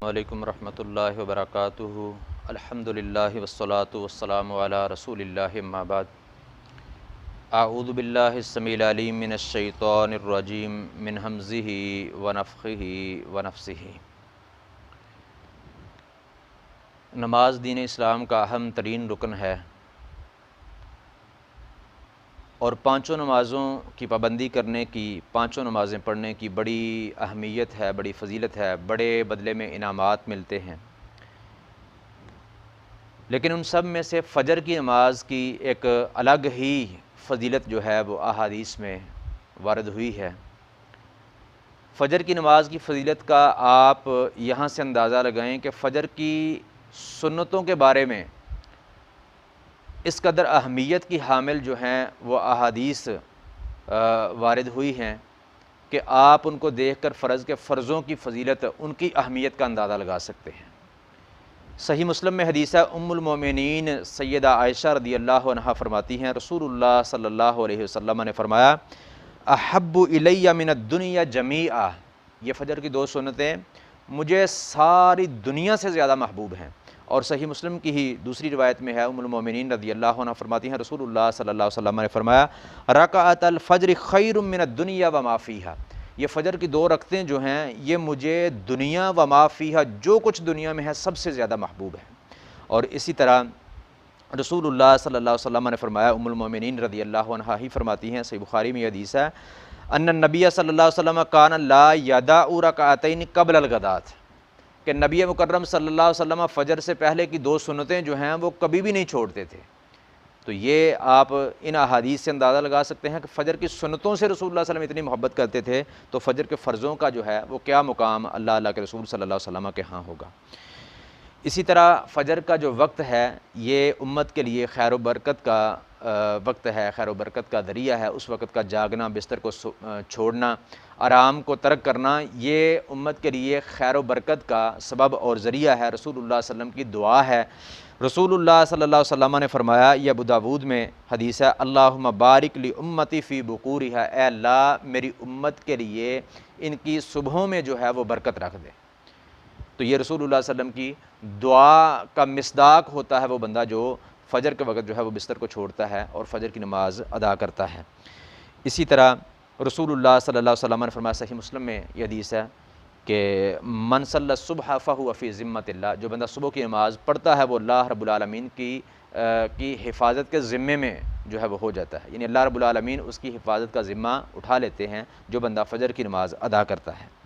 وعلیکم ورحمۃ اللہ وبرکاتہ۔ الحمدللہ والصلاۃ والسلام علی رسول اللہ، اما بعد۔ اعوذ باللہ السمیع العلیم من الشیطان الرجیم من ہمزہ ونفخہ ونفثہ۔ نماز دین اسلام کا اہم ترین رکن ہے اور پانچوں نمازوں کی پابندی کرنے کی، پانچوں نمازیں پڑھنے کی بڑی اہمیت ہے، بڑی فضیلت ہے، بڑے بدلے میں انعامات ملتے ہیں۔ لیکن ان سب میں سے فجر کی نماز کی ایک الگ ہی فضیلت جو ہے وہ احادیث میں وارد ہوئی ہے۔ فجر کی نماز کی فضیلت کا آپ یہاں سے اندازہ لگائیں کہ فجر کی سنتوں کے بارے میں اس قدر اہمیت کی حامل جو ہیں وہ احادیث وارد ہوئی ہیں کہ آپ ان کو دیکھ کر فرض کے فرضوں کی فضیلت، ان کی اہمیت کا اندازہ لگا سکتے ہیں۔ صحیح مسلم میں حدیث ہے، ام المومنین سیدہ عائشہ رضی اللہ عنہا فرماتی ہیں، رسول اللہ صلی اللہ علیہ وسلم نے فرمایا، احب الی من الدنیا جمیعا، یہ فجر کی دو سنتیں مجھے ساری دنیا سے زیادہ محبوب ہیں۔ اور صحیح مسلم کی ہی دوسری روایت میں ہے، ام المومنین رضی اللہ عنہ فرماتی ہیں، رسول اللہ صلی اللہ علیہ وسلم نے فرمایا، رکعت الفجر خیر من الدنیا وما فیہا، یہ فجر کی دو رکعتیں جو ہیں یہ مجھے دنیا وما فیہا، جو کچھ دنیا میں ہے سب سے زیادہ محبوب ہے۔ اور اسی طرح رسول اللہ صلی اللہ علیہ وسلم نے فرمایا، ام المومنین رضی اللہ عنہا ہی فرماتی ہیں، صحیح بخاری میں یہ حدیث ہے، ان النبی صلی اللہ علیہ وسلم کان لا یدع رکعتین قبل الغداۃ، کہ نبی مکرم صلی اللہ علیہ وسلم فجر سے پہلے کی دو سنتیں جو ہیں وہ کبھی بھی نہیں چھوڑتے تھے۔ تو یہ آپ ان احادیث سے اندازہ لگا سکتے ہیں کہ فجر کی سنتوں سے رسول اللہ صلی اللہ علیہ وسلم اتنی محبت کرتے تھے، تو فجر کے فرضوں کا جو ہے وہ کیا مقام اللہ کے رسول صلی اللہ علیہ وسلم کے ہاں ہوگا۔ اسی طرح فجر کا جو وقت ہے یہ امت کے لیے خیر و برکت کا وقت ہے، خیر و برکت کا ذریعہ ہے۔ اس وقت کا جاگنا، بستر کو چھوڑنا، آرام کو ترک کرنا، یہ امت کے لیے خیر و برکت کا سبب اور ذریعہ ہے۔ رسول اللہ صلی اللہ علیہ وسلم کی دعا ہے۔ رسول اللہ صلی اللہ علیہ وسلم نے فرمایا، یہ ابو داود میں حدیث ہے، اللہم بارک لی امتی فی بکورہا، اے اللہ میری امت کے لیے ان کی صبحوں میں جو ہے وہ برکت رکھ دے۔ تو یہ رسول اللہ صلی اللہ علیہ وسلم کی دعا کا مصداق ہوتا ہے وہ بندہ جو فجر کے وقت جو ہے وہ بستر کو چھوڑتا ہے اور فجر کی نماز ادا کرتا ہے۔ اسی طرح رسول اللہ صلی اللہ علیہ وسلم نے فرمایا، صحیح مسلم میں یہ حدیث ہے کہ من صلی الصبح فہو فی ذمۃ اللہ، جو بندہ صبح کی نماز پڑھتا ہے وہ اللہ رب العالمین کی حفاظت کے ذمے میں جو ہے وہ ہو جاتا ہے، یعنی اللہ رب العالمین اس کی حفاظت کا ذمہ اٹھا لیتے ہیں جو بندہ فجر کی نماز ادا کرتا ہے۔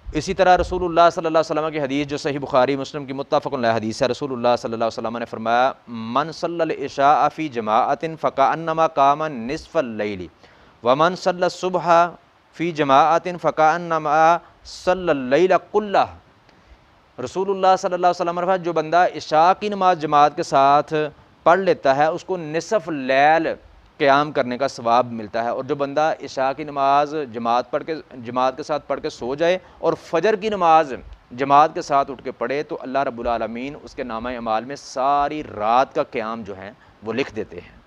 اسی طرح رسول اللہ صلی اللہ علیہ وسلم کی حدیث جو صحیح بخاری مسلم کی متفق علیہ حدیث ہے، رسول اللہ صلی اللہ علیہ وسلم نے فرمایا، من صلی العشاء فی جماعت فکأنما قام نصف اللیل ومن صلی الصبح فی جماعت فکأنما صلی اللیل کلہ۔ رسول اللہ صلی اللہ علیہ وسلم نے فرمایا، جو بندہ عشاء کی نماز جماعت کے ساتھ پڑھ لیتا ہے اس کو نصف لیل قیام کرنے کا ثواب ملتا ہے، اور جو بندہ عشاء کی نماز جماعت کے ساتھ پڑھ کے سو جائے اور فجر کی نماز جماعت کے ساتھ اٹھ کے پڑھے تو اللہ رب العالمین اس کے نامہ اعمال میں ساری رات کا قیام جو ہے وہ لکھ دیتے ہیں۔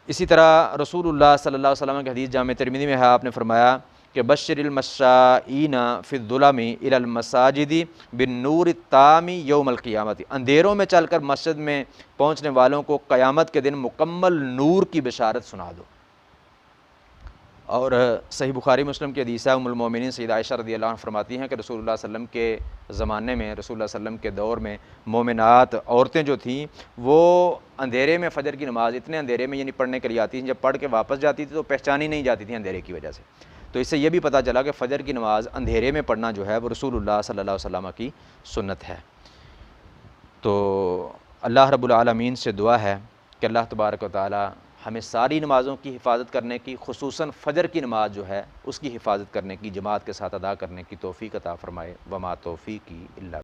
اسی طرح رسول اللہ صلی اللہ علیہ وسلم کی حدیث جامع ترمذی میں ہے، آپ نے فرمایا کہ بشر المشائین فی الظلم الی المساجد بالنور التام یوم القیامت، اندھیروں میں چل کر مسجد میں پہنچنے والوں کو قیامت کے دن مکمل نور کی بشارت سنا دو۔ اور صحیح بخاری مسلم کی حدیث ہے، ام المومنین سیدہ عائشہ رضی اللہ عنہ فرماتی ہیں کہ رسول اللہ صلی اللہ علیہ وسلم کے زمانے میں، رسول اللہ صلی اللہ علیہ وسلم کے دور میں مومنات عورتیں جو تھیں وہ اندھیرے میں فجر کی نماز اتنے اندھیرے میں یعنی پڑھنے کے لیے آتی تھیں، جب پڑھ کے واپس جاتی تھی تو پہچانی نہیں جاتی تھی اندھیرے کی وجہ سے۔ تو اس سے یہ بھی پتہ چلا کہ فجر کی نماز اندھیرے میں پڑھنا جو ہے وہ رسول اللہ صلی اللہ علیہ وسلم کی سنت ہے۔ تو اللہ رب العالمین سے دعا ہے کہ اللہ تبارک و تعالی ہمیں ساری نمازوں کی حفاظت کرنے کی، خصوصاً فجر کی نماز جو ہے اس کی حفاظت کرنے کی، جماعت کے ساتھ ادا کرنے کی توفیق عطا فرمائے۔ وما توفیقی الا